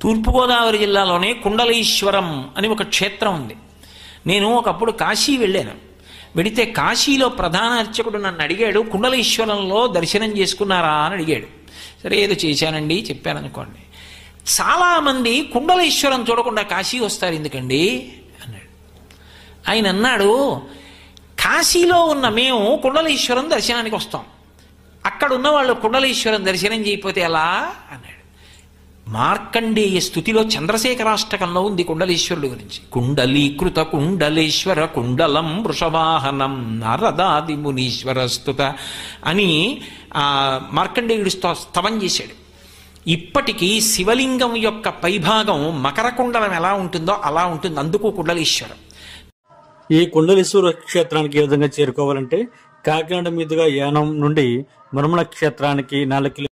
తూర్పుగోదావరి జిల్లాలోనే కుండలీశ్వరం అని ఒక క్షేత్రం ఉంది. నేను ఒకప్పుడు కాశీ వెళ్ళాను. వెడితే కాశీలో ప్రధాన అర్చకుడు నన్ను అడిగాడు, కుండలీశ్వరంలో దర్శనం చేసుకున్నారా అని అడిగాడు. సరే ఏదో చేశానండి చెప్పాననుకోండి. చాలామంది కుండలీశ్వరం చూడకుండా కాశీ వస్తారు ఎందుకండి అన్నాడు. ఆయన అన్నాడు, కాశీలో ఉన్న మేము కుండలీశ్వరం దర్శనానికి వస్తాం, అక్కడ ఉన్న వాళ్ళు కుండలీశ్వరం దర్శనం చేయకపోతే ఎలా అన్నాడు. మార్కండేయ స్తుతిలో చంద్రశేఖరాష్టకంలో ఉంది కుండలీశ్వరుడు గురించి. కుండలీకృత కుండలేశ్వర కుండలం వృషవాహనం నారదాది మునీశ్వర స్తుత అని మార్కండేయుడు స్తవం చేశాడు. ఇప్పటికీ శివలింగం యొక్క పైభాగం మకర కుండలం ఎలా ఉంటుందో అలా ఉంటుంది, అందుకు కుండలీశ్వరం. ఈ కుండలీశ్వర క్షేత్రానికి ఏ విధంగా చేరుకోవాలంటే కాకినాడ మీదుగా యానం నుండి మరుమల క్షేత్రానికి 4